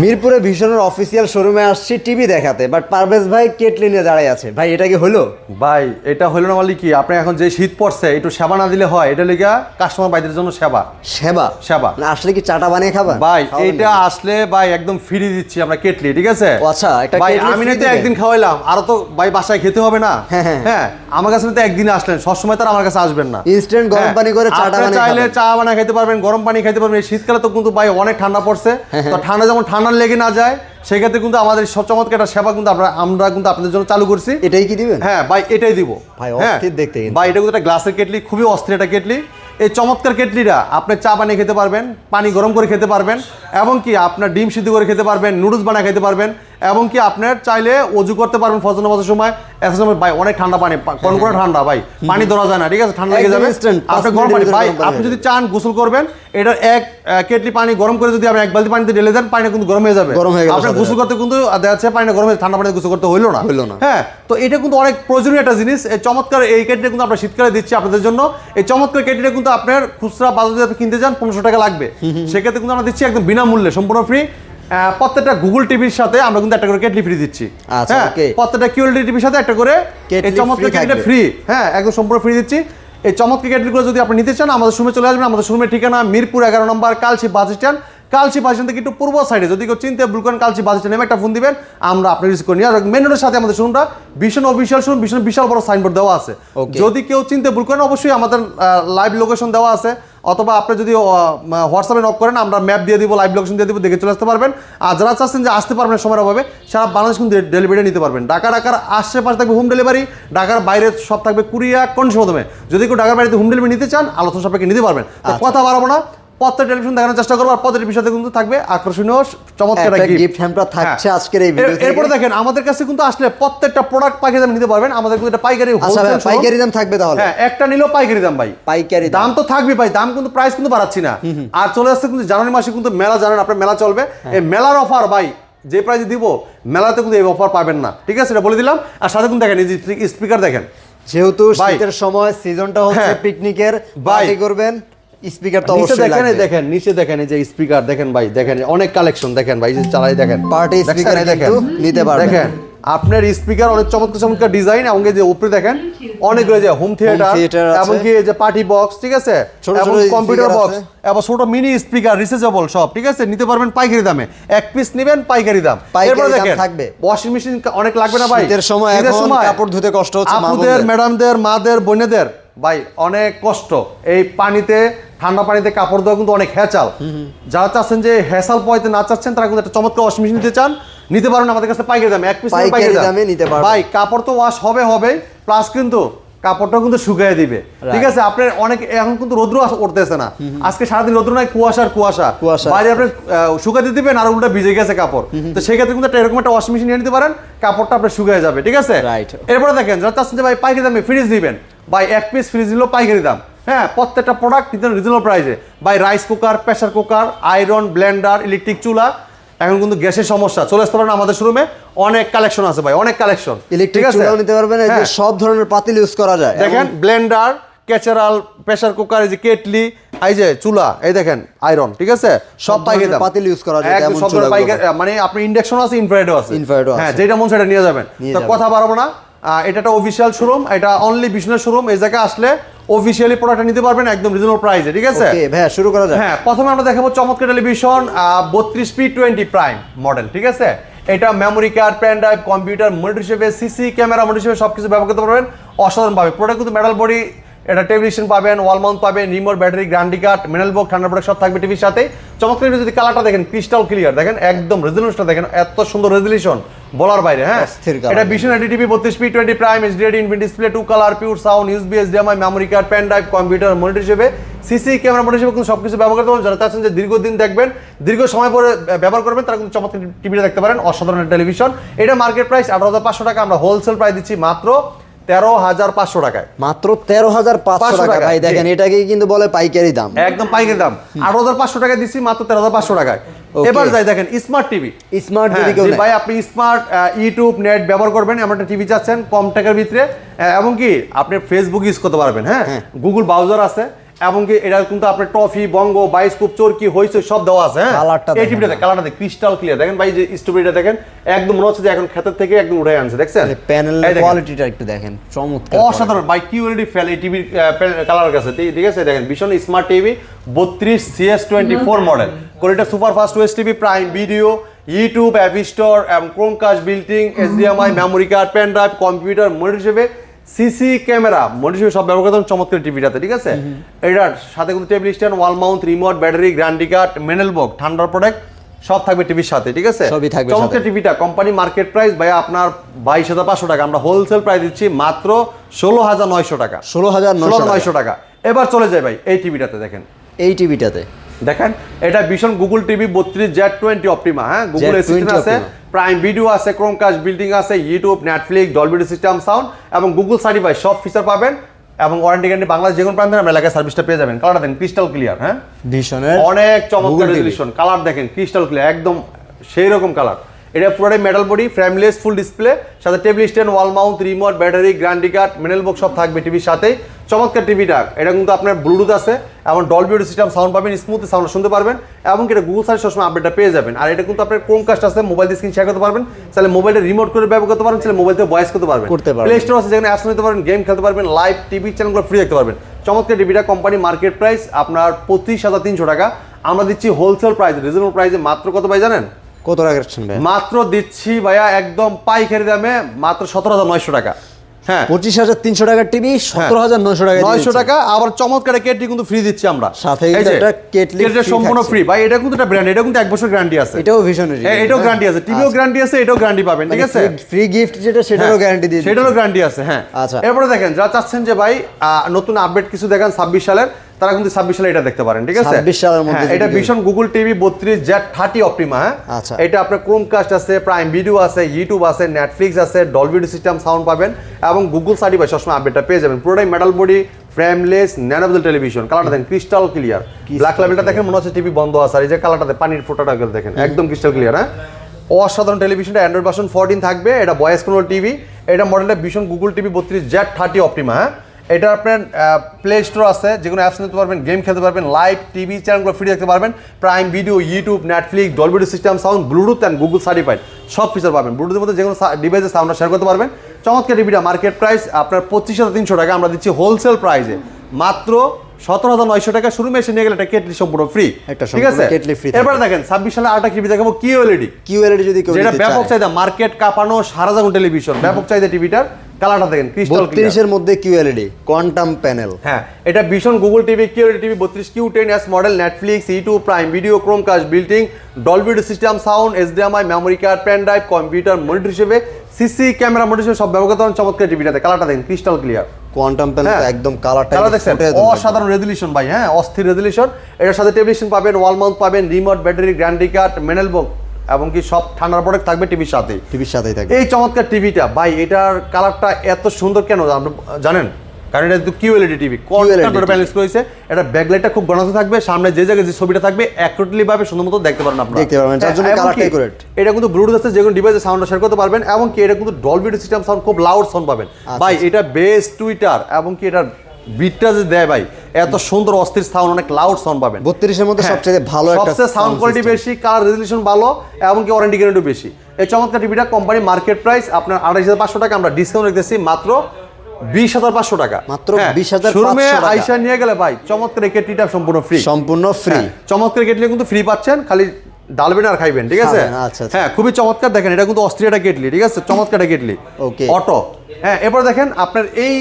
মিরপুরে ভীষণের অফিসিয়াল শোরুমে আসছি টিভি দেখাতে, বাট পারভেজ ভাই কেটলি নিয়ে দাঁড়ায় আছে। ভাই এটা কি হলো? ভাই এটা হলো না মানে কি, আপনি এখন যে শীত পড়ছে একটু সেবা না দিলে হয়? এটা লিগা কাস্টমার ভাইদের জন্য সেবা। সেবা সেবা না, আসলে কি চাটা বানিয়ে খাবা ভাই? এটা আসলে ভাই একদম ফ্রি দিচ্ছি আমরা কেটলি, ঠিক আছে? ও আচ্ছা, একটা ভাই কেটলি আমি free না তো দিবেন? একদিন খাওয়াইলাম, আরো তো ভাই বাসায় খেতে হবে না। হ্যাঁ, হ্যাঁ। হ্যাঁ, আমার কাছে তো একদিন আসলেন, সবসময় তো আর আমার কাছে আসবেন না। ইনস্ট্যান্ট গরম হ্যাঁ, পানি করে চাটা আপনি বানিয়ে চাইলে খাবেন। চা বানিয়ে খেতে পারবেন, গরম পানি খেতে পারবেন। এই শীতকালে তো কিন্তু ভাই অনেক ঠান্ডা পড়ছে, তো ঠান্ডা যেমন ঠান্ডা লেগে না যায় সেক্ষেত্রে কিন্তু আমাদের চমৎকার একটা সেবা কিন্তু আমরা কিন্তু আপনাদের জন্য চালু করছি। এটাই কি দিবেন? হ্যাঁ ভাই, এটাই দিব ভাই, হ্যাঁ অস্থির দেখতে কিন্তু। ভাই, এটা কিন্তু একটা গ্লাসের কেটলি, খুবই অস্থির একটা কেটলি। এই চমৎকার কেটলিটা আপনি চা বানিয়ে খেতে পারবেন, পানি গরম করে খেতে পারবেন, এবং কি আপনার ডিম সিদ্ধ করে খেতে পারবেন, নুডলস বানিয়ে খেতে পারবেন, এবং কি আপনার চাইলে অজু করতে পারবেন ফজর নামাজের সময়। এত সময় ভাই অনেক ঠান্ডা পানি, কোন কোন ঠান্ডা ভাই, পানি ধরা যায় না, ঠিক আছে? ঠান্ডা লেগে একদম যাবে। instant, আপনি 5 গরম পানি মিনিটের ভাই, ভিতরে গরম আপনি পানি যদি চান গোসল করবেন, এটার এক কেটলি পানি গরম করে যদি আপনি এক বালতি পানিতে ঢেলে দেন, পানি কিন্তু গরম হয়ে যাবে। গরম হয়ে গেল আপনার সাথে গোসল করতে কিন্তু দেখা যাচ্ছে পানি গরম হয়ে, ঠান্ডা পানিতে গোসল করতে হইলো না। হ্যাঁ, তো এটা কিন্তু অনেক প্রয়োজনীয় একটা জিনিস। এই চমৎকার এই কেটলিটা কিন্তু আমরা শীতকালে দিচ্ছি আপনাদের জন্য। এই চমৎকার কেটলিটা কিন্তু আপনার খুচরা বাজারে যদি কিনতে যান 1500 টাকা লাগবে, সেক্ষেত্রে কিন্তু আমরা দিচ্ছি একদম বিনামূল্যে, সম্পূর্ণ ফ্রি। প্রত্যেকটা গুগল টিভির সাথে আমরা কিন্তু একটা করে কেটলি ফ্রি দিচ্ছি। আচ্ছা, হ্যাঁ, ওকে। প্রত্যেকটা কিউএলডি টিভির সাথে একটা করে কেটলি এই চমৎকার free কেটলিটা থাকবে। ফ্রি, হ্যাঁ একদম সম্পূর্ণ ফ্রি দিচ্ছি। এই চমৎকার কেটলিগুলো যদি আপনি নিতে চান আমাদের শোরুমে চলে আসবেন। আমাদের শোরুমের ঠিকানা মিরপুর 11 নম্বর Kalshi bus stand. Kalshi bus stand থেকে একটু পূর্ব সাইডে, যদি কেউ চিনতে ভুল করেন কালচি বাস স্ট্যান্ডে একটা ফোন দিবেন, আমরা আপনি রিসিভ করে নিয়ে। আর মেন রোডের সাথে আমাদের শোরুমটা ভীষণ অফিসিয়াল শোরুম, ভীষণ বিশাল বড় সাইনবোর্ড দেওয়া আছে। Okay. যদি কেউ চিনতে ভুল করেন অবশ্যই আমাদের লাইভ লোকেশন দেওয়া আছে, অথবা আপনি যদি হোয়াটসঅ্যাপে নক করেন আমরা ম্যাপ দিয়ে দিব, লাইভ লোকেশন দিয়ে দিব, দেখে চলে আসতে পারবেন। আর যারা চাচ্ছেন যে আসতে পারবেন সময়ের অভাবে, সারা বাংলাদেশ কিন্তু ডেলিভারি নিতে পারবেন। ঢাকার আশেপাশে থাকবে হোম ডেলিভারি, ঢাকার বাইরে সব থাকবে কুরিয়ার কন্ডিশন মাধ্যমে। যদি কেউ ঢাকার বাড়িতে হোম ডেলিভারি নিতে চান আলোচনা সাপেক্ষে নিতে পারবেন। তো কথা বাড়াবো না, প্রত্যেক টেলিভিশন দেখানোর চেষ্টা করবো। আর প্রত্যেক বিষয়তে কিন্তু থাকবে আকর্ষণীয় চমৎকার একটা গিফট গিফট হ্যাম্পার থাকছে আজকের এই ভিডিও থেকে। এরপরে দেখেন আমাদের কাছে কিন্তু আসলে প্রত্যেকটা প্রোডাক্ট পাইকারি দামে নিতে পারবেন। আমাদের কিন্তু এটা পাইকারি আচ্ছা ভাই, wholesale showroom। পাইকারি দাম থাকবে তাহলে? হ্যাঁ, একটা নিলেও পাইকারি দাম ভাই। পাইকারি দাম তো থাকবে ভাই, দাম কিন্তু প্রাইস কিন্তু বাড়াচ্ছি না। আর চলে আসছে কিন্তু জানুয়ারি মাসে কিন্তু মেলা, জানেন আপনার মেলা চলবে। এই মেলার অফার ভাই যে প্রাইসে দিব, মেলাতে কিন্তু এই অফার পাবেন না, ঠিক আছে? এটা বলে দিলাম। আর সাথে কিন্তু দেখেন এই যে স্পিকার দেখেন, যেহেতু ভাই, শীতের সময় সিজনটা হচ্ছে হ্যাঁ, পিকনিকের, ভাই, পার্টি করবেন, স্পিকার তো নিচে অবশ্যই দেখেন, লাগবে। দেখেন নিচে দেখেন এই যে স্পিকার দেখেন ভাই, দেখেন অনেক কালেকশন দেখেন ভাই, এই যে চালাই দেখেন পার্টি দেখছেন? স্পিকার এই দেখেন, কিন্তু নিতে পারবেন। দেখেন আপনার স্পিকার অনেক চমৎকার চমৎকার ডিজাইন, এবং এই যে উপরে দেখেন অনেকগুলো যে হোম থিয়েটার, theater আছে। এবং কি এই যে পার্টি বক্স, ঠিক আছে? ছোট এবং ছোট কম্পিউটার speaker বক্স, আছে। এবং ছোট মিনি স্পিকার রিচার্জেবল সব, ঠিক আছে? নিতে পারবেন পাইকারি দামে, এক পিস নেবেন পাইকারি দাম। পাইকারি এরপরে দাম দেখেন থাকবে। ওয়াশিং মেশিন অনেক লাগবে না ভাই? শীতের সময় এখন কাপড় ধুতে কষ্ট হচ্ছে মা আপুদের, বোনদের। ম্যাডামদের, মাদের, বোনেদের ভাই অনেক কষ্ট এই পানিতে, ঠান্ডা পানিতে কাপড় ধোয়া কিন্তু অনেক হ্যাচাল। যারা চাচ্ছেন যে হ্যাচাল পয়তে না চাচ্ছেন, তারা কিন্তু একটা চমৎকার ওয়াশিং মেশিন নিতে চান, নিতে পারেন আমাদের কাছে পাইকারি দামে, এক পিস পাইকারি দামে নিতে পারবেন। ভাই কাপড় তো ওয়াশ হবে প্লাস কিন্তু কাপড়টাও কিন্তু শুকিয়ে দিবে, ঠিক আছে? আপনার অনেক এখন কিন্তু রৌদ্র উঠতেছে না, আজকে সারাদিন রৌদ্র নাই, কুয়াশা কুয়াশা। বাইরে আপনি শুকাতে দিবেন আর উল্টা ভিজে গেছে কাপড়, তো সেক্ষেত্রে কিন্তু এরকম একটা ওয়াশিং মেশিন নিয়ে নিতে পারেন, কাপড়টা আপনার শুকিয়ে যাবে, ঠিক আছে? Right. এরপরে দেখেন যারা চাচ্ছেন যে ভাই পাইকারি দামে ফ্রিজ দিবেন, ভাই এক পিস ফ্রিজ দিলেও পাইকারি দাম। হ্যাঁ, প্রত্যেকটা প্রোডাক্ট কিন্তু রিজনেবল প্রাইসে ভাই। Rice cooker, pressure cooker, iron, Blender, electric চুলা, এখন কিন্তু গ্যাসের সমস্যা, চলে আসতে পারেন আমাদের শোরুমে, অনেক কালেকশন আছে ভাই, অনেক কালেকশন। ইলেকট্রিক চুলাও নিতে পারবেন, এই যে সব ধরনের পাতিল ইউজ করা যায়। দেখেন ব্লেন্ডার, ক্যাচারাল, প্রেসার কুকার, এই যে কেটলি, এই যে চুলা, এই দেখেন আয়রন, ঠিক আছে? সব পাইকারি দাম, পাতিল ইউজ করা যায় একদম তেমন সব ধরনের চুলাগুলো। পাইকারি, মানে আপনি ইন্ডাকশন আছে, ইনফ্রারেডও আছে, ইনফ্রারেডও আছে। হ্যাঁ, যেটা মন সেটা নিয়ে যাবেন। তো কথা বাড়াবো না, এটা একটা অফিসিয়াল শোরুম, এটা অনলি বিজনেস শোরুম। এই জায়গায় আসলে অফিসিয়ালি প্রোডাক্ট নিতে পারবেন একদম রিজনেবল প্রাইসে, ঠিক আছে? ওকে ভাই, শুরু করা যাক। হ্যাঁ, প্রথমে আমরা দেখাবো চমৎকার টেলিভিশন 32p20 প্রাইম মডেল, ঠিক আছে? এটা memory card, pen drive, computer, monitor হিসেবে, সিসি ক্যামেরা মনিটর হিসেবে সবকিছু ব্যবহার করতে পারবেন অসাধারণ ভাবে। প্রোডাক্ট কিন্তু মেটাল বডি, এটা টেলিভিশন পাবেন, ওয়াল মাউন্ট পাবেন, remote, battery, guarantee card, mineral box, ঠান্ডা প্রোডাক্ট সব থাকবে টিভির সাথে। চমৎকার যদি কালারটা দেখেন, ক্রিস্টাল ক্লিয়ার, দেখেন একদম রেজলিউশনটা দেখেন, এত সুন্দর রেজলিউশন বলার বাইরে। হ্যাঁ, এটা ভীষণ TV 32p20 prime HD infinite display, 2 colour, pure sound, USB, HDMI, memory card, pen drive, computer, monitor হিসেবে, সিসি ক্যামেরা মনিটর হিসেবে কিন্তু সবকিছু ব্যবহার করতে পারবেন। যারা চাচ্ছেন যে দীর্ঘদিন দেখবেন, দীর্ঘ সময় পরে ব্যবহার করবেন, তারা কিন্তু চমৎকার টিভিটা দেখতে পারেন, অসাধারণ টেলিভিশন। এটা মার্কেট প্রাইস 18,500 টাকা, আমরা হোলসেল প্রাইস দিচ্ছি মাত্র 13,500 টাকায়। মাত্র 13,500 টাকা ভাই, দেখেন এটাকেই কিন্তু বলে পাইকারি দাম, একদম পাইকারি দাম। 18,500 টাকায় দিচ্ছি মাত্র 13,500 টাকায়। এবার যাই দেখেন স্মার্ট টিভি। স্মার্ট যদি কেউ ভাই আপনি স্মার্ট ইউটিউব, নেট ব্যবহার করবেন, এমন একটা টিভি চাচ্ছেন কম টাকার ভিতরে, এবং কি আপনি ফেসবুক ইউজ করতে পারবেন, হ্যাঁ, গুগল ব্রাউজার আছে, এবং কি এটা কিন্তু আপনার টফি বঙ্গ বাইস্কোপ চরকি হইছে সব দেওয়া আছে। হ্যাঁ কালারটা এই টিভিটাতে কালারটা ক্রিস্টাল ক্লিয়ার দেখেন ভাই, যে স্ট্রবেরিটা দেখেন একদম মনে হচ্ছে যে এখন ক্ষেতের থেকে একদম উঠে আনছে, দেখছেন প্যানেল কোয়ালিটিটা একটু দেখেন, চমৎকার অসাধারণ ভাই। কিউএলইডি ফেল এই টিভির কালার কাছে, ঠিক আছে দেখেন Vision smart TV 32CS24 model, quality super fast OS TV, prime video, YouTube, app store এবং Chromecast, built-in, HDMI, memory card, pen drive, computer, monitor হিসেবে সিসি ক্যামেরা, মনিটর হিসেবে সব ব্যবহার করতে চমৎকার টিভিটাতে, ঠিক আছে। এটার সাথে কিন্তু table stand, wall mount, remote, battery, guarantee card, manual box, ঠান্ডার প্রোডাক্ট সব থাকবে টিভির সাথে, ঠিক আছে। সবই থাকবে চমৎকার টিভিটা কোম্পানি মার্কেট প্রাইস ভাই আপনার 22,500 টাকা, আমরা হোলসেল প্রাইস দিচ্ছি মাত্র 16,900 টাকা, 16,900 টাকা। এবার চলে যায় ভাই এই টিভিটাতে, দেখেন এই টিভিটাতে দেখেন এটা ভীষণ গুগল টিভি 32Z20 অপটিমা, হ্যাঁ গুগল অ্যাসিস্ট্যান্ট আছে, প্রাইম ভিডিও আছে, ক্রোমকাস্ট, বিল্ডিং আছে, YouTube, Netflix, Dolby system sound এবং গুগল সার্টিফাই সব ফিচার পাবেন এবং ওয়ারেন্টি গ্যারান্টি বাংলাদেশ যে কোনো প্রান্তে আমরা এলাকায় সার্ভিসটা পেয়ে যাবেন। কালারটা দেখেন ক্রিস্টাল ক্লিয়ার, হ্যাঁ ভীষণের অনেক চমৎকার রেজোলিউশন, কালার দেখেন ক্রিস্টাল ক্লিয়ার একদম সেই রকম কালার। এটা পুরোটাই metal body, frameless, full display, সাথে table stand, wall mount, remote, battery, guarantee card, manual box সব থাকবে টিভির সাথেই। চমৎকার টিভিটা, এটা কিন্তু আপনার ব্লুটুথ আছে এবং ডলবি অডিও সিস্টেম সাউন্ড পাবেন, স্মুথ সাউন্ড শুনতে পারবেন এবং এটা গুগল সার্চ সবসময় আপডেটটা পেয়ে যাবেন। আর এটা কিন্তু আপনার ক্রোমকাস্ট আছে, মোবাইল দিয়ে স্ক্রিন শেয়ার করতে পারবেন, তাহলে মোবাইলটা রিমোট করে ব্যবহার করতে পারবেন, তাহলে মোবাইল থেকে ভয়েস করতে পারবেন, প্লে স্টোর আছে যেখানে অ্যাপস নিতে পারবেন, গেম খেলতে পারবেন, লাইভ টিভি চ্যানেলগুলো ফ্রি দেখতে পারবেন। চমৎকার টিভিটা কোম্পানি মার্কেট প্রাইস আপনার 25,300 টাকা, আমরা দিচ্ছি হোলসেল প্রাইস রিজনেবল প্রাইসে মাত্র কত ভাই জানেন? কত রাখছেন ভাই? মাত্র দিচ্ছি ভাইয়া একদম পাইকারি দামে মাত্র 17,900 টাকা। হ্যাঁ 25,300 টাকার টিভি 17,900 টাকা, 900 টাকা। আবার চমৎকার কেটলি কিন্তু ফ্রি দিচ্ছি আমরা, সাথে একটা কেটলি সম্পূর্ণ ফ্রি ভাই। এটা কিন্তু একটা ব্র্যান্ড, এটা কিন্তু 1 বছর গ্যারান্টি আছে, এটাও ভিশনারি, এটাও গ্যারান্টি আছে, টিভিও গ্যারান্টি আছে, এটাও গ্যারান্টি পাবেন, ঠিক আছে। ফ্রি গিফট যেটা সেটারও গ্যারান্টি দিয়ে সেটারও গ্যারান্টি আছে। হ্যাঁ আচ্ছা, এরপরে দেখেন যারা চাচ্ছেন যে ভাই নতুন আপডেট কিছু দেখেন 26 সালের, তারা কিন্তু 26 সালে এটা দেখতে পারেন, ঠিক আছে। 26 সালের মধ্যে এটা ভীষণ গুগল টিভি 32Z30 অপটিমা, হ্যাঁ আচ্ছা, এটা আপনার ক্রোমকাস্ট আছে, প্রাইম ভিডিও আছে, ইউটিউব আছে, নেটফ্লিক্স আছে, ডলবি অডিও সিস্টেম সাউন্ড পাবেন এবং গুগল সার্টিফাই সবসময় আপডেটটা পেয়ে যাবেন। পুরোটাই মেটাল বডি, ফ্রেমলেস, ন্যানোবেল টেলিভিশন, কালারটা দেখেন ক্রিস্টাল ক্লিয়ার, ব্ল্যাক লেভেলটা দেখেন মনে হচ্ছে টিভি বন্ধ আছে, আর এই যে কালারটাতে পানির ফোঁটাটা দেখেন একদম ক্রিস্টাল ক্লিয়ার। হ্যাঁ অসাধারণ টেলিভিশনটা, অ্যান্ড্রয়েড ভার্সন 14 থাকবে, এটা ভয়েস কন্ট্রোল টিভি, এটা মডেলটা ভীষণ গুগল টিভি 32Z30 অপটিমা। হ্যাঁ এটা আপনার প্লে স্টোর আছে, যেগুলো অ্যাপস নিতে পারবেন, গেম খেলতে পারবেন, লাইভ টিভি চ্যানেলগুলো ফ্রি দেখতে পারবেন, prime video, YouTube, Netflix, Dolby audio system sound, Bluetooth and Google certified সব ফিচার পাবেন। ব্লুটুথের মধ্যে যেগুলো ডিভাইসে সাউন্ডটা শেয়ার করতে পারবেন। চমৎকার টিভিটা মার্কেট প্রাইস আপনার 25,300 টাকা, আমরা দিচ্ছি হোলসেল প্রাইসে মাত্র 17,900 টাকা। শোরুমে এসে নিয়ে গেলে একটা কেটলি সম্পূর্ণ ফ্রি, ঠিক আছে। এবার দেখেন 26 সালে আরেকটা টিভি দেখাবো কিউএলইডি, যদি কেউ যেটা ব্যাপক চাহিদা, মার্কেট কাঁপানো সারা জায়গা টেলিভিশন, ব্যাপক চাহিদা টিভিটার। কালারটা দেখেন ক্রিস্টাল ক্লিয়ার, 32 এর মধ্যে কিউএলইডি কোয়ান্টাম প্যানেল। হ্যাঁ এটা ভীষণ Google TV QLED TV 32Q10S model, Netflix, YouTube, prime video, Chromecast, বিল্টিং, Dolby audio system sound, HDMI, memory card, pen drive, computer, monitor হিসেবে সিসি ক্যামেরা, মনিটর হিসেবে সব ব্যবহার করতে পারেন। চমৎকার টিভিটাতে কালারটা দেখেন ক্রিস্টাল ক্লিয়ার, কোয়ান্টাম প্যানেল একদম কালারটা দেখছেন অসাধারণ রেজোলিউশন ভাই, হ্যাঁ অস্থির রেজোলিউশন। এটার সাথে টেলিভিশন পাবেন, ওয়াল মাউন্ট পাবেন, remote, battery, guarantee card, manual box এবং কি সব ঠান্ডার প্রোডাক্ট থাকবে টিভির সাথেই থাকবে। এই চমৎকার টিভিটা ভাই, এটার কালারটা এত সুন্দর কেন জানেন? কারণ এটা কিউএলইডি টিভি, কন্ট্রোল ব্যালেন্স করেছে, এটা ব্যাকলাইটটা খুব ঘন থাকবে, সামনে যে জায়গায় যে ছবিটা থাকবে অ্যাকুরেটলি ভাবে সুন্দর মতো দেখতে পারবেন আপনারা, দেখতে পারবেন, যার জন্য কালারটা অ্যাকুরেট। এটা কিন্তু ব্লুটুথ আছে, যেগুলো ডিভাইসে সাউন্ডটা শেয়ার করতে পারবেন এবং কি এটা কিন্তু ডলবি অডিও সিস্টেম সাউন্ড, খুব লাউড সাউন্ড পাবেন ভাই। এটা বেস টুইটার এবং কি এটা বিটটা যে দেয় ভাই, এত সুন্দর অস্থির সাউন্ড, অনেক লাউড সাউন্ড পাবেন। 32 এর মধ্যে সবচেয়ে ভালো একটা সাউন্ড কোয়ালিটি বেশি, কালার রেজোলিউশন ভালো এবং কি ওয়ারেন্টি গ্যারান্টিও বেশি। এই চমৎকার টিভিটা কোম্পানি মার্কেট প্রাইস আপনার 28,500 টাকা, আমরা ডিসকাউন্ট রেখেছি মাত্র 20,500 টাকা, মাত্র 20,500 শোরুমে আইসা নিয়ে গেলে ভাই চমৎকার কেটলিটা সম্পূর্ণ ফ্রি, চমৎকার কেটলি কিন্তু ফ্রি পাচ্ছেন, খালি ডালবেন আর খাইবেন, ঠিক আছে। হ্যাঁ খুবই চমৎকার, দেখেন এটা কিন্তু অস্ট্রিয়াটা কেটলি, ঠিক আছে, চমৎকার কেটলি অটো। হ্যাঁ এরপর দেখেন আপনার এই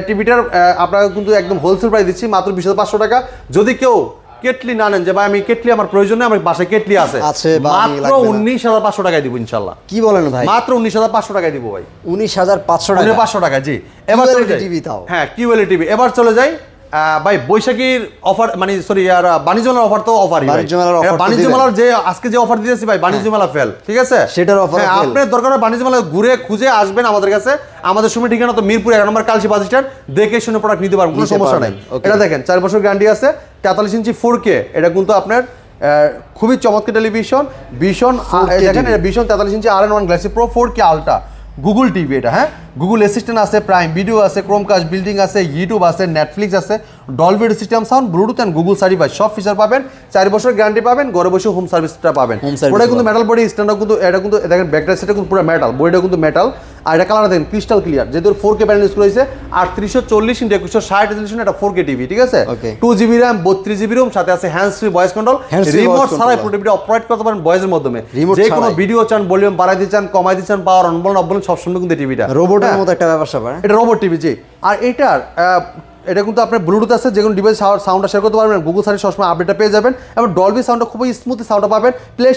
টিভিটার আপনারা কিন্তু একদম হোলসেল প্রাইস দিচ্ছি মাত্র 20,500 টাকা। যদি কেউ কেটলি না নেন, যে ভাই আমি কেটলি আমার প্রয়োজন নেই, আমার বাসায় কেটলি আছে, মাত্র 19,500 টাকায় দিব ইনশাল্লাহ। কি বলেন ভাই? মাত্র 19,500 টাকায় দিব ভাই, 19,500 টাকা। জি এবার চলে যাই টিভি, তাও হ্যাঁ কিউএলইডি টিভি। এবার চলে যাই ভাই বৈশাখীর অফার, মানে সরি আর বাণিজ্য মেলার অফার, তো অফারই বাণিজ্য মেলার যে আজকে যে অফার দিয়েছি ভাই, বাণিজ্য মেলা ফেল, ঠিক আছে, সেটার অফার। আপনার দরকার বাণিজ্য মেলা ঘুরে খুঁজে আসবেন আমাদের কাছে, আমাদের সময় ঠিকানা তো মিরপুর 1 নম্বর কালসি বাস স্ট্যান্ড, দেখে শুনে প্রোডাক্ট নিতে পারবেন, কোনো সমস্যা নাই। এটা দেখেন 4 বছর গ্যারান্টি আছে, 43 ইঞ্চি 4K, এটা কিন্তু আপনার খুবই চমৎকার টেলিভিশন, ভীষণ দেখেন এটা ভীষণ 43 ইঞ্চি RN1 glassy pro 4K ultra, Google TV এটা, হ্যাঁ গুগল অ্যাসিস্ট্যান্ট আছে, প্রাইম ভিডিও আছে, ক্রোমকাস্ট বিল্ডিং আছে, ইউটিউব আছে, নেটফ্লিক্স আছে, Dolby system sound, Bluetooth and Google certified সব ফিচার পাবেন। 4 বছর গ্যারান্টি পাবেন, ঘরে বসে হোম সার্ভিসটা পাবেন। ওটা কিন্তু মেটাল বডি স্ট্যান্ডার্ড, কিন্তু এটা কিন্তু দেখেন ব্যাকটা সেটা কিন্তু পুরো মেটাল, বডিটা কিন্তু মেটাল। আর এটা কালার দেখেন ক্রিস্টাল ক্লিয়ার, যেহেতু 4K প্যানেল ইউজ করেছে। 3840x2160 রেজোলিউশন, এটা 4K টিভি, ঠিক আছে। 2GB র্যাম, 32GB রোম, সাথে আছে hands free voice control, remote ছাড়াই পুরো টিভিটা অপারেট করতে পারেন ভয়েসের মাধ্যমে। যে কোনো ভিডিও চান, ভলিউম বাড়াই দিতে চান, কমাই দিতে চান, পাওয়ার অন বলেন অফ বলেন সব সময় কিন্তু টিভিটা রোবটের মতো একটা ব্যাপার স্যাপার। এটা রোবট টিভি, জি। আর এটার এটা কিন্তু আপনার ব্লুটুথ আছে, যে কোনো ডিভাইস সাউন্ডটা শেয়ার করতে পারবেন, গুগল সার্ভিস সবসময় আপডেটটা পেয়ে যাবেন, এবং ডলবি সাউন্ডটা খুবই স্মুথলি সাউন্ডটা পাবেন। প্লে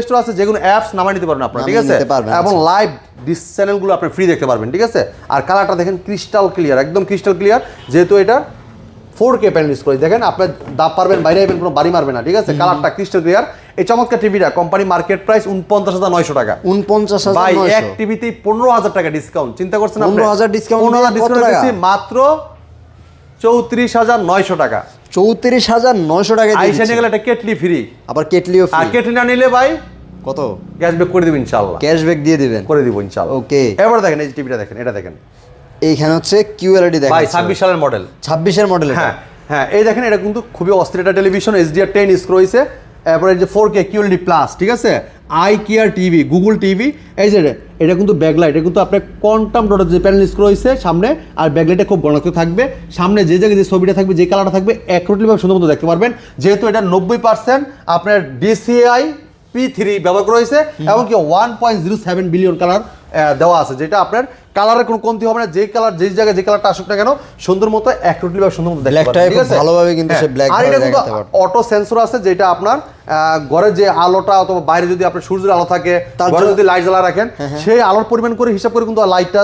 স্টোর আছে, যে কোনো অ্যাপস নামাই নিতে পারবেন আপনারা, ঠিক আছে। এবং লাইভ ডিস চ্যানেলগুলো আপনি ফ্রি দেখতে পারবেন, ঠিক আছে। আর কালারটা দেখেন ক্রিস্টাল ক্লিয়ার, একদম ক্রিস্টাল ক্লিয়ার, যেহেতু এটা 4K প্যানেল ইউজ করে। দেখেন আপনার দাম পারবেন বাইরে আইবেন, কোনো বাড়ি মারবে না, ঠিক আছে। কালারটা ক্রিস্টাল ক্লিয়ার। এই চমৎকার টিভিটা কোম্পানি মার্কেট প্রাইস 49,900 টাকা। 49,900 ভাই এক টিভিতেই 15,000 টাকা ডিসকাউন্ট, চিন্তা করছেন আপনি? 15,000 ডিসকাউন্ট, 15,000 ডিসকাউন্ট দিচ্ছি মাত্র 34,900 টাকা। 34,900 টাকা আইসা নিয়ে গেলে একটা কেটলি ফ্রি, আবার কেটলিও ফ্রি। আর কেটলি না নিলে ভাই কত ক্যাশব্যাক করে দিবেন ইনশাআল্লাহ, ক্যাশব্যাক দিয়ে দিবেন, করে দিব ইনশাআল্লাহ। ওকে, এবার দেখেন এই টিভিটা দেখেন, এটা দেখেন, এইখানে হচ্ছে কিউএলইডি দেখেন ভাই 26 সালের মডেল, 26 এর মডেল। হ্যাঁ হ্যাঁ, এই দেখেন এটা কিন্তু খুবই অস্থির একটা টেলিভিশন, HDR10 ইউজ করেছে। এরপরে যে 4K QLED প্লাস, ঠিক আছে, eye care TV, Google TV. এই যে এটা কিন্তু ব্যাকলাইট, এটা কিন্তু আপনার কোয়ান্টাম ডটের যে প্যানেল ইউজ করেছে সামনে, আর ব্যাকলাইটটা খুব ঘনত্ব থাকবে। সামনে যে জায়গায় যে ছবিটা থাকবে, যে কালারটা থাকবে, অ্যাকুরেটলিভাবে সুন্দর মতো দেখতে পারবেন। যেহেতু এটা 90% আপনার DCI P3 ব্যবহার করা হয়েছে, এমনকি 1.07 বিলিয়ন কালার দেওয়া আছে, যেটা আপনার কালারের কোনো কমতি হবে না। যে কালার যে জায়গায় যে কালারটা আসুক না কেন, সুন্দর মতো অ্যাকুরেটলি বা সুন্দর মতো দেখতে পারবেন, ঠিক আছে। ভালোভাবে কিন্তু সে ব্ল্যাক আর এটা কিন্তু অটো সেন্সর আছে, যেটা আপনার ঘরের যে আলোটা অথবা বাইরে যদি আপনার সূর্যের আলো থাকে, ঘরে যদি লাইট জ্বালা রাখেন, সেই আলোর পরিমাণ করে হিসাব করে কিন্তু লাইটটা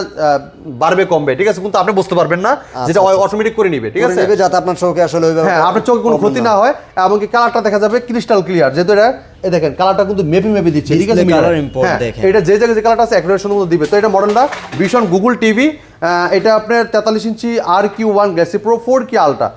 বাড়বে কমবে, ঠিক আছে। কিন্তু আপনি বুঝতে পারবেন না, যেটা অটোমেটিক করে নিবে, ঠিক আছে, যাতে আপনার চোখে আসলে ওইভাবে, হ্যাঁ আপনার চোখে কোনো ক্ষতি না হয়। এমনকি কালারটা দেখা যাবে ক্রিস্টাল ক্লিয়ার, যেহেতু এটা এই দেখেন কালারটা কিন্তু মেপে দিচ্ছে, ঠিক আছে। এটা যে জায়গায় যে কালারটা আছে একেবারে সুন্দর মতো দিবে। তো এটা মডেলটা ভীষণ গুগল টিভি, এটা আপনার 43 ইঞ্চি RQ1 galaxy pro 4K ultra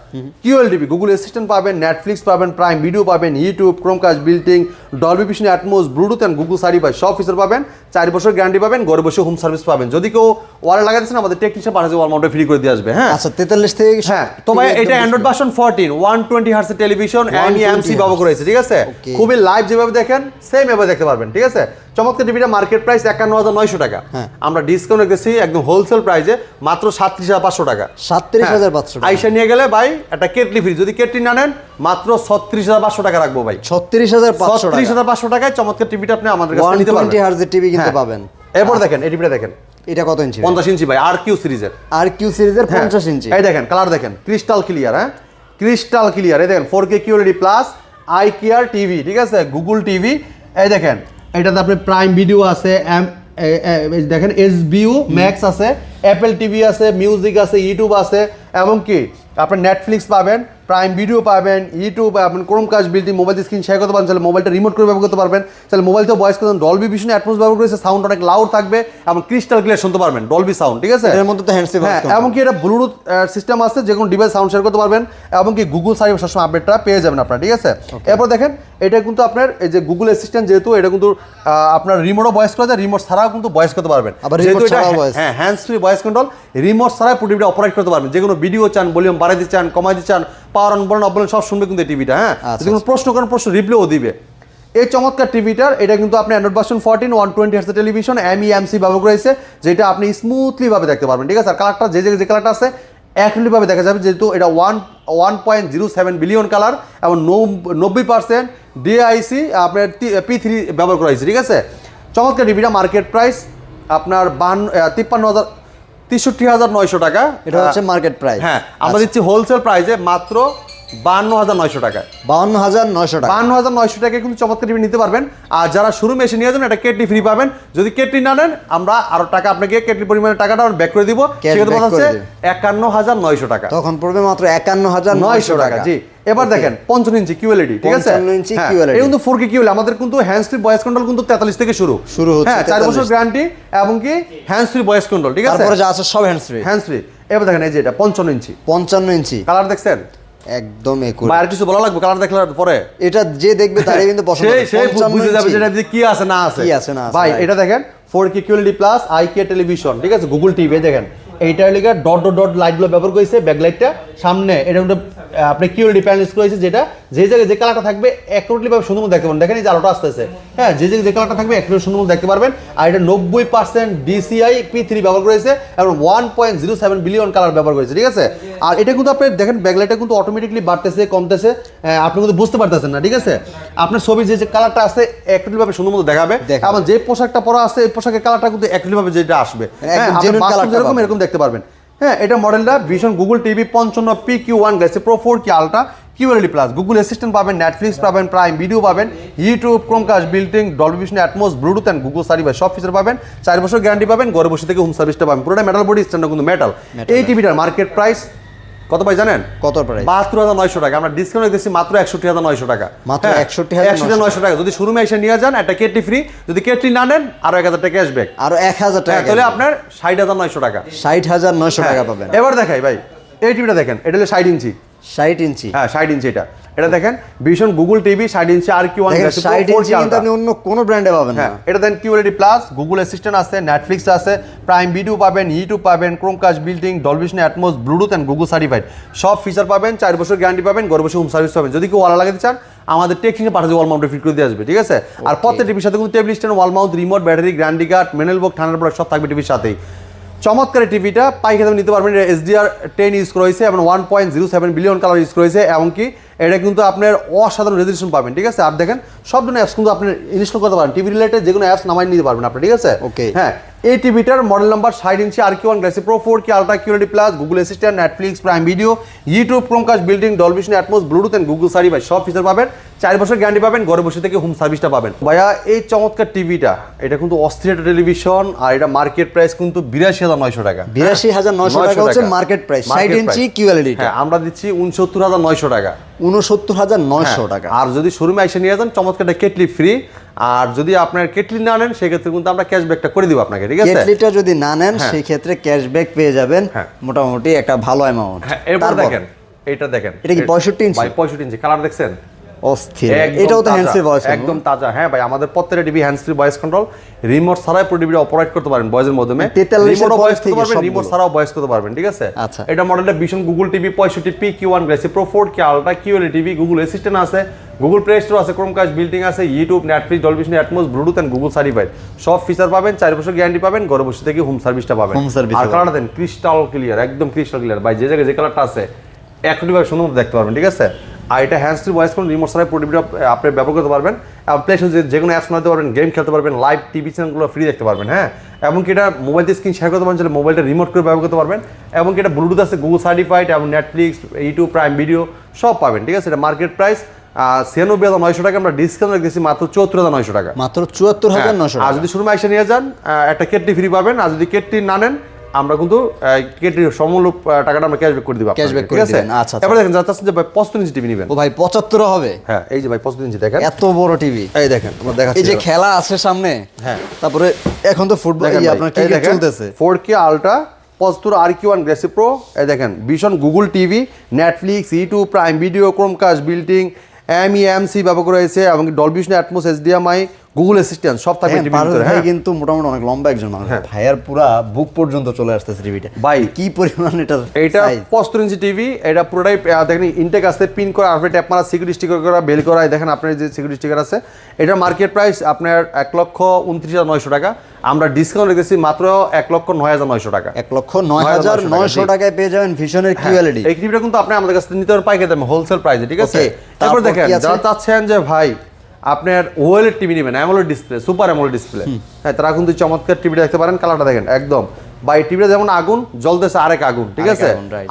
QLED, Google assistant পাবেন, নেটফ্লিক্স পাবেন, প্রাইম ভিডিও পাবেন, YouTube, Chromecast building, Dolby vision, Atmos, Bluetooth and Google certified সব ফিচার পাবেন। 4 বছর গ্যারান্টি পাবেন, ঘরে বসে হোম সার্ভিস পাবেন। যদি কেউ ওয়ালে লাগাইছেন, আমাদের টেকনিশিয়ান পাঠাচ্ছে, ওয়াল মাউন্টে ফ্রি করে দিয়ে আসবে। হ্যাঁ আচ্ছা, 43 থেকে, হ্যাঁ। তো ভাই এটা Android version 14 120 hertz television, MEMC ব্যবহার করেছে, ঠিক আছে। খুবই লাইভ যেভাবে দেখেন সেম এভাবে দেখতে পারবেন, ঠিক আছে। চমৎকার টিভিটা মার্কেট প্রাইস 51,900 টাকা, আমরা ডিসকাউন্ট রেখেছি একদম হোলসেল প্রাইসে মাত্র 37,500 টাকা। 37,500 আইসা নিয়ে গেলে ভাই একটা কেটলি ফ্রি, যদি কেটলি না নেন মাত্র 36,500 টাকা রাখবো ভাই। 36,500 টাকায় চমৎকার টিভিটা আপনি আমাদের কাছে নিতে পারবেন। 120 হার্জের টিভি কিনতে পাবেন। এরপর দেখেন এই টিভিটা দেখেন, এটা কত ইঞ্চি? 50 ইঞ্চি ভাই, RQ সিরিজের, RQ সিরিজের 50 ইঞ্চি। এই দেখেন কালার দেখেন ক্রিস্টাল ক্লিয়ার, হ্যাঁ ক্রিস্টাল ক্লিয়ার। এই দেখেন 4K QLED plus eye care TV, ঠিক আছে, গুগল টিভি। এই দেখেন এটাতে আপনি প্রাইম ভিডিও আছে, দেখেন SBU ম্যাক্স আছে, অ্যাপেল টিভি আছে, মিউজিক আছে, ইউটিউব আছে, এমনকি আপনার নেটফ্লিক্স পাবেন, প্রাইম ভিডিও পাবেন, ইউটিউব পাবেন, Chromecast building, mobile screen share করতে পারেন, তাহলে মোবাইলটা রিমোট করে ব্যবহার করতে পারবেন, তাহলে মোবাইলতেও ভয়েস করতে, ডলবি ভিশন অ্যাটমোস ব্যবহার করেছে, সাউন্ড অনেক লাউড থাকবে এবং ক্রিস্টাল ক্লিয়ার শুনতে পারবেন, ডলবি সাউন্ড, ঠিক আছে। এর মধ্যে তো হ্যান্ডস ফ্রি, হ্যাঁ, এমনকি এটা ব্লুটুথ সিস্টেম আছে, যে কোনো ডিভাইস সাউন্ড শেয়ার করতে পারবেন, এমনকি গুগল সার্ভিস সবসময় আপডেটটা পেয়ে যাবেন আপনারা, ঠিক আছে। এরপর দেখেন এটা কিন্তু আপনার এই যে গুগল অ্যাসিস্ট্যান্ট, যেহেতু এটা কিন্তু আপনার রিমোটও ভয়েস করা যায়, রিমোট ছাড়াও কিন্তু ভয়েস করতে পারবেন, যেহেতু এটা হ্যাঁ hands free voice control, remote ছাড়াই পুরো টিভিটা অপারেট করতে পারবেন। যে কোনো ভিডিও চান, ভলিউম বাড়াই দিতে চান, কমাই দিতে চান, পাওয়ার অন বলেন অফ বলেন সব শুনবে কিন্তু এই টিভিটা। হ্যাঁ, যদি কোনো প্রশ্ন করেন প্রশ্ন রিপ্লাইও দিবে। এই চমৎকার টিভিটার এটা কিন্তু আপনি Android version 14 120 hertz television, MEMC ব্যবহার করেছে, যেটা আপনি স্মুথলি ভাবে দেখতে পারবেন, ঠিক আছে। আর কালারটা যে জায়গায় যে কালারটা আছে অ্যাকুরেটলি ভাবে দেখা যাবে, যেহেতু এটা 1.07 বিলিয়ন কালার এবং 90% DIC আপনার P3 ব্যবহার করা হয়েছে, ঠিক আছে। চমৎকার টিভিটা মার্কেট প্রাইস আপনার 63,900 টাকা, এটা হচ্ছে মার্কেট প্রাইস। হ্যাঁ, আমরা দিচ্ছি হোলসেল প্রাইসে মাত্র 52,900 টাকায়, 52,900 টাকা। 52,900 টাকায় কিন্তু চমৎকার টিভি নিতে পারবেন। আর যারা শোরুমে এসে নিয়ে যাবেন, এটা কেটলি ফ্রি পাবেন। যদি কেটলি না নেন, আমরা আরো টাকা আপনাকে কেটলি পরিমাণের টাকাটা ব্যাক করে দিব, সেটা বলা হচ্ছে 51,900 টাকা, তখন পড়বে মাত্র 51,900 টাকা। জি। এবার দেখেন 55 ইঞ্চি QLED, ঠিক আছে, 55 ইঞ্চি QLED, এটা কিন্তু 4K QLED। আমাদের কিন্তু হ্যান্ডস ফ্রি ভয়েস কন্ট্রোল কিন্তু 43 থেকে শুরু হচ্ছে, হ্যাঁ 4 বছর গ্যারান্টি এবং কি হ্যান্ডস ফ্রি ভয়েস কন্ট্রোল, ঠিক আছে। তারপরে যা আছে সব হ্যান্ডস ফ্রি। এবার দেখেন এই যে এটা 55 ইঞ্চি, 55 ইঞ্চি কালার দেখছেন একদম একুরেট। আর কিছু বলা লাগবে কালার দেখার পরে? এটা যে দেখবে তারই কিন্তু পছন্দ হবে, সেই বুঝে যাবে যেটা কি আছে না আছে। কি আছে না আছে ভাই এটা দেখেন 4K QLED প্লাস আইকে টেলিভিশন, ঠিক আছে, গুগল টিভি দেখেন এইটার লিগে ডট ডট ডট লাইটগুলো ব্যবহার করেছে, ব্যাকলাইটটা সামনে এটা কিন্তু আপনি QLED প্যানেল ইউজ করেছে, যেটা যে জায়গায় যে কালারটা থাকবে অ্যাকুরেটলি ভাবে সুন্দর দেখতে পারবেন। দেখেন এই যে আলোটা আসতেছে, হ্যাঁ, যে জায়গায় যে কালারটা থাকবে অ্যাকুরেট সুন্দর দেখতে পারবেন। আর এটা 90% DCI P3 ব্যবহার করেছে এবং 1.07 বিলিয়ন কালার ব্যবহার করেছে, ঠিক আছে। আর এটা কিন্তু আপনি দেখেন ব্যাকলাইটটা কিন্তু অটোমেটিকলি বাড়তেছে কমতেছে, আপনি কিন্তু বুঝতে পারতেছেন না, ঠিক আছে। আপনার ছবি যে যে কালারটা আছে অ্যাকুরেটলি ভাবে সুন্দর মতো দেখাবে, এবং যে পোশাকটা পরা আছে এই পোশাকের কালারটা কিন্তু অ্যাকুরেটলি ভাবে যেটা আসবে, হ্যাঁ, আপনি বাস্তব যেরকম এরকম দেখতে পারবেন। হ্যাঁ, এটা মডেলটা Vision Google TV 55 PQ1 Galaxy pro 4K ultra QLED plus, Google assistant পাবেন, নেটফ্লিক্স পাবেন, প্রাইম ভিডিও পাবেন, YouTube, Chromecast, বিল্টিং, Dolby vision, Atmos, Bluetooth and Google service সব ফিচার পাবেন। 4 বছর গ্যারান্টি পাবেন, ঘরে বসে থেকে হোম সার্ভিসটা পাবেন। পুরোটা মেটাল বডি, স্ট্যান্ডার্ড কিন্তু মেটাল। এই টিভিটার মার্কেট প্রাইস কত ভাই জানেন? কত প্রাইস? ৭২,৯০০ টাকা। আমরা ডিসকাউন্ট দিচ্ছি মাত্র ৬১,৯০০ টাকা। মাত্র ৬১,৯০০ টাকা। যদি শোরুমে এসে নিয়ে যান একটা কেটলি ফ্রি, যদি কেটলি না নেন আরো ১,০০০ টাকা ক্যাশব্যাক, আরো 1000 টাকা, তাহলে আপনার ৬০,৯০০ টাকা, 60,900 টাকা পাবেন। এবার দেখাই ভাই এই টিভিটা দেখেন, এটা হলো ৬০ ইঞ্চি। 60 ইঞ্চি? হ্যাঁ ৬০ ইঞ্চি। এটা দেখেন Vision Google TV ৬০ inch RQ1 Galaxy 60 inch কিন্তু আপনি অন্য কোনো ব্র্যান্ডে পাবেন না। হ্যাঁ, এটা then QLED plus, Google assistant আছে, নেটফ্লিক্স আছে, প্রাইম ভিডিও পাবেন, ইউটিউব পাবেন, Chromecast, বিল্টিং, Dolby vision, Atmos, Bluetooth and Google certified সব ফিচার পাবেন। 4 বছর গ্যারান্টি পাবেন, ঘরে বসে হোম সার্ভিস পাবেন। যদি কেউ ওয়াল লাগাতে চান আমাদের টেকনিশিয়ান পাঠাতে ওয়াল মাউন্টে ফিট করে দিয়ে আসবে, ঠিক আছে। আর প্রত্যেক টিভির সাথে কিন্তু table stand, wall mount, remote, battery, guarantee card, manual box, ঠান্ডার প্রোডাক্ট সব থাকবে টিভির সাথেই। চমৎকার টিভিটা পাইকারি দামে নিতে পারবেন। এটা SDR10 ইউজ করা হয়েছে এবং 1.07 বিলিয়ন কালার ইউজ করা হয়েছে, এমনকি এটা কিন্তু আপনার অসাধারণ রেজলিউশন পাবেন, ঠিক আছে। আর দেখেন সব ধরনের অ্যাপস কিন্তু আপনি ইনস্টল করতে পারেন, টিভি রিলেটেড যে কোনো অ্যাপস নামাই নিতে পারবেন আপনি, ঠিক আছে। ওকে। হ্যাঁ, এই টিভিটার model number ৬০ inch RQ1 galaxy pro 4K ultra QLED plus, Google Assistant, Netflix, prime video, YouTube, Chromecast, বিল্টিং, Dolby vision, Atmos, Bluetooth and Google service সব ফিচার পাবেন। 4 বছর গ্যারান্টি পাবেন, ঘরে বসে থেকে হোম সার্ভিসটা পাবেন। ভাইয়া এই চমৎকার টিভিটা, এটা কিন্তু অস্থির একটা টেলিভিশন, আর এটা মার্কেট প্রাইস কিন্তু ৮২,৯০০ টাকা। ৮২,৯০০ টাকা হচ্ছে মার্কেট প্রাইস। 60 ইঞ্চি QLED, হ্যাঁ, আমরা দিচ্ছি ৬৯,৯০০ টাকা। ৬৯,৯০০ টাকা। আর যদি শোরুমে এসে নিয়ে যান চমৎকার কেটলি ফ্রি। আর যদি আপনার কেটলি না নেন সেক্ষেত্রে কিন্তু আমরা ক্যাশব্যাকটা করে দিব আপনাকে, ঠিক আছে। কেটলিটা যদি না নেন সেই ক্ষেত্রে ক্যাশব্যাক পেয়ে যাবেন মোটামুটি একটা ভালো অ্যামাউন্ট। হ্যাঁ, এরপর দেখেন এটা দেখেন, এটা কি 65 ইঞ্চি? ভাই 65 ইঞ্চি কালার দেখছেন, অস্থির। এটাও তো হ্যান্ডস ফ্রি ভয়েস, একদম তাজা। হ্যাঁ ভাই, আমাদের প্রত্যেকটা TV hands free voice control, remote ছাড়াই পুরো টিভিটা অপারেট করতে পারেন ভয়েসের মাধ্যমে। রিমোটও ভয়েস করতে পারবেন, রিমোট ছাড়াও ভয়েস করতে পারবেন, ঠিক আছে। আচ্ছা, এটা মডেলটা Vision Google TV 65 PQ1 Galaxy pro 4K ultra QLED TV, Google assistant আছে, গুগল প্লে স্টোর আছে, ক্রোমকাস্ট, বিল্টিং আছে, YouTube, Netflix, Dolby vision, Atmos, Bluetooth and Google certified সব ফিচার পাবেন। 4 বছর গ্যারান্টি পাবেন, ঘরে বসে থেকে হোম সার্ভিসটা পাবেন। আর কালারটা দেন ক্রিস্টাল ক্লিয়ার, একদম ক্রিস্টাল ক্লিয়ার ভাই, যে জায়গায় যে কালারটা আছে একটুভাবে সুন্দর দেখতে পারবেন, ঠিক আছে। আর এটা হ্যান্ডস ফ্রি ভয়েস কোন রিমোট ছাড়াই পুরো টিভিটা আপনি ব্যবহার করতে পারবেন। প্লে স্টোরে যে কোনো অ্যাপস নামাতে পারবেন, গেম খেলতে পারবেন, লাইভ টিভি চ্যানেলগুলো ফ্রি দেখতে পারবেন। হ্যাঁ, এমনকি এটা মোবাইল দিয়ে স্ক্রিন শেয়ার করতে পারেন, তাহলে মোবাইলটা রিমোট করে ব্যবহার করতে পারবেন। এমনকি এটা ব্লুটুথ আছে, গুগল সার্টিফাইড, এবং নেটফ্লিক্স, ইউটিউব, প্রাইম ভিডিও সব পাবেন, ঠিক আছে। এটা মার্কেট প্রাইস ৯৬,৯০০ টাকা, আমরা ডিসকাউন্ট রেখেছি মাত্র ৭৪,৯০০ টাকা। মাত্র ৭৪,৯০০ আর যদি শোরুমে এসে নিয়ে যান একটা কেটলি ফ্রি পাবেন। আর যদি কেটলি না নেন আমরা কিন্তু কেটলির সমূল টাকাটা আমরা ক্যাশব্যাক করে দিব, ক্যাশব্যাক করে দিবেন। আচ্ছা, এবার দেখেন যাচ্ছেন যে ভাই 75 ইঞ্চি টিভি নেবেন। ও ভাই ৭৫ হবে? হ্যাঁ, এই যে ভাই 75 ইঞ্চি দেখেন, এত বড় টিভি। এই দেখেন আমরা দেখাচ্ছি, এই যে খেলা আছে সামনে। হ্যাঁ, তারপরে এখন তো ফুটবল আপনার কি চলতেছে, 4K ultra 75 RQ1 galaxy pro. এই দেখেন Vision Google TV, Netflix, YouTube, prime video, Chromecast, বিল্টিং, MEMC ব্যবহার করা হয়েছে, এবং Dolby vision, atoms, HDMI, Google assistant সব থাকবে টিভির ভিতরে। হ্যাঁ, কিন্তু মোটামুটি অনেক লম্বা একজন মানুষ, ভাইয়ার পুরা বুক পর্যন্ত চলে আসতেছে টিভিটা ভাই। কি পরিমাণ এটা? এইটা 75 ইঞ্চি টিভি, এটা পুরোটাই দেখেন ইনটেক আছে, পিন করা, আপনি ট্যাপ মারা, সিকিউরিটি স্টিকার করা, বেল করা। দেখেন আপনার যে সিকিউরিটি স্টিকার আছে, এটা মার্কেট প্রাইস আপনার ১,২৯,৯০০ টাকা। আমরা ডিসকাউন্ট রেখেছি মাত্র ১,০৯,৯০০ টাকা। ১,০৯,৯০০ টাকায় পেয়ে যাবেন ভিশনের QLED। এই টিভিটা কিন্তু আপনি আমাদের কাছ থেকে নিতে পারেন পাইকারি দামে, হোলসেল প্রাইসে, ঠিক আছে। তারপর দেখেন যারা চাচ্ছেন যে ভাই আপনার OLED টিভি নেবেন, AMOLED display, super AMOLED display, হ্যাঁ, তারা কিন্তু চমৎকার টিভিটা দেখতে পারেন। কালারটা দেখেন একদম ভাই, টিভিটা যেমন আগুন জ্বলতেছে আরেক আগুন, ঠিক আছে।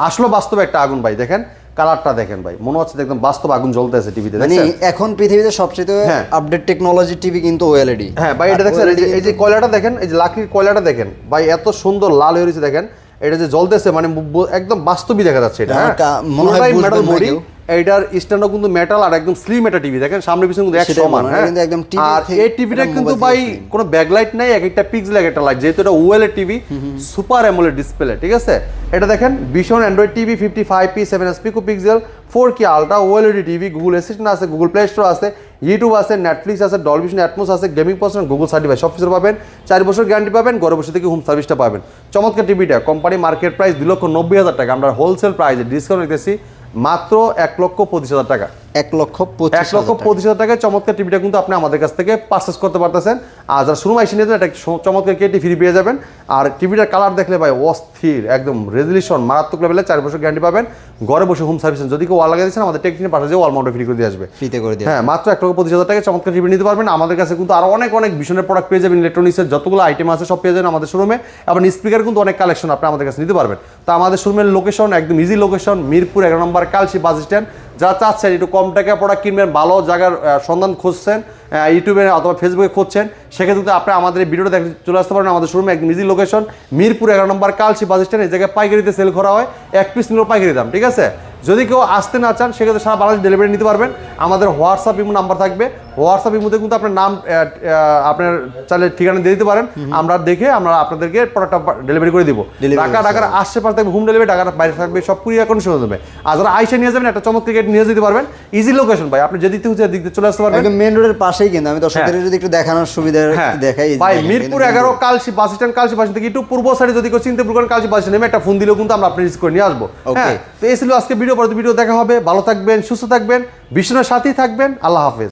আসলে বাস্তবে একটা আগুন ভাই, দেখেন কালারটা দেখেন ভাই, মনে হচ্ছে একদম বাস্তব আগুন জ্বলতেছে টিভিতে। মানে এখন পৃথিবীতে সবচেয়ে আপডেট টেকনোলজি টিভি কিন্তু OLED। হ্যাঁ ভাই, এটা দেখছেন এই যে কয়লাটা দেখেন, এই যে লাকির কয়লাটা দেখেন ভাই, এত সুন্দর লাল হয়ে রয়েছে দেখেন। এটা যে জ্বলতেছে মানে একদম বাস্তবই দেখা যাচ্ছে। এটা মনে হয় মেটাল বডি, এইটার স্ট্যান্ডও কিন্তু মেটাল আর একদম স্লিম একটা টিভি দেখেন সামনে পিছনে কিন্তু এক সেটাই সমান বললাম, হ্যাঁ কিন্তু একদম TV আর থেকে এই টিভিটা এটা কিন্তু mobile ভাই থেকে slim। কোনো ব্যাকলাইট নাই, এক একটা পিক্সেল এক একটা লাইট, যেহেতু এটা ওয়েলের টিভি সুপার অ্যামোলেড ডিসপ্লে, ঠিক আছে। এটা দেখেন ভীষণ Android TV 55p 7s pixel 4K ultra OLED TV, Google assistant আছে, গুগল প্লে স্টোর আছে, ইউটিউব আছে, নেটফ্লিক্স আছে, ডলবি ভিশন অ্যাটমস আছে, গেমিং পার্সন, গুগল সার্টিফাই সব কিছু পাবেন, 4 বছর গ্যারান্টি পাবেন, ঘরে বসে থেকে হোম সার্ভিসটা পাবেন। চমৎকার টিভিটা কোম্পানি মার্কেট প্রাইস 2,90,000 টাকা, আমরা হোলসেল প্রাইসে ডিসকাউন্ট রেখেছি মাত্র 1,25,000 টাকা। 1,25,000 টাকায় চমৎকার টিভিটা কিন্তু আপনি আমাদের কাছ থেকে পারচেস করতে পারতেছেন। আর যারা শুরু মাইসে নিয়ে একটা চমৎকার কেটি ফ্রি পেয়ে যাবেন। আর টিভিটার কালার দেখলে ভাই অস্থির, একদম রেজলিউশন মারাত্মক লেভেলে, 4 বছর গ্যারান্টি পাবেন, ঘরে বসে হোম সার্ভিস, যদি কেউ ওয়াল লাগিয়ে দিচ্ছেন আমাদের টেকনিক পাঠাতে ওয়াল মাউন্ট ফ্রি করে দিয়ে আসবে, ফ্রিতে করে দিয়ে হ্যাঁ মাত্র 1,25,000 টাকায় চমৎকার টিভি নিতে পারবেন। আমাদের কাছে কিন্তু আরো অনেক ভীষণের প্রোডাক্ট পেয়ে যাবেন, ইলেকট্রনিক্সের যতগুলো আইটেম আছে সব পেয়ে যাবেন আমাদের শোরুমে। আবার স্পিকার কিন্তু অনেক কালেকশন আপনি আমাদের কাছে নিতে পারবেন। তো আমাদের শোরুমের লোকেশন একদম ইজি লোকেশন, মিরপুর 11 নম্বর কালশি বাস স্ট্যান্ড। যারা চাচ্ছেন একটু কম টাকা প্রোডাক্ট কিনবেন, ভালো জায়গার সন্ধান খুঁজছেন, ইউটিউবে অথবা ফেসবুকে খুঁজছেন, সেক্ষেত্রে আপনি আমাদের এই ভিডিওটা দেখতে চলে আসতে পারেন আমাদের শোরুমে, একদম ইজি লোকেশন, মিরপুর 11 নম্বর কালশি বাস স্ট্যান্ড। এই জায়গায় পাইকারিতে সেল করা হয়, 1 পিস নিলেও পাইকারি দাম, ঠিক আছে। যদি কেউ আসতে না চান সেক্ষেত্রে সারা বাংলাদেশ ডেলিভারি নিতে পারবেন। আমাদের হোয়াটসঅ্যাপ ইমো নাম্বার থাকবে, হোয়াটসঅ্যাপ ইমোতে কিন্তু আপনার নাম আপনার চাইলে ঠিকানা দিয়ে দিতে পারেন, আমরা দেখে আমরা আপনাদেরকে প্রোডাক্টটা ডেলিভারি করে দিব। ঢাকার আশেপাশে থাকবে হোম ডেলিভারি, ঢাকার বাইরে থাকবে সব কুরিয়ার কন্ডিশন দেবে। আর যারা আইসা নিয়ে যাবেন একটা চমৎকার গেট নিয়ে যেতে পারবেন, ইজি লোকেশন ভাই, আপনি যেদিক থেকে দিক চলে আসতে পারবেন, একদম মেইন রোডের পাশেই। কিন্তু আমি দর্শকদের যদি একটু দেখানোর সুবিধা দেখাই, ভাই মিরপুর 11 কালশি বাস স্ট্যান্ড, কালশি বাস থেকে একটু পূর্ব সাইডে যদি কেউ চিনতে ভুল করেন কালশি বাস স্ট্যান্ড নেমে একটা ফোন দিলেও কিন্তু আমরা আপনি রিসিভ করে নিয়ে আসবো। হ্যাঁ, তো এই ছিল আজকে ভিডিও, পরবর্তী ভিডিও দেখা হবে। ভালো থাকবেন, সুস্থ থাকবেন, বিষ্ণুর সাথেই থাকবেন। আল্লাহ হাফেজ।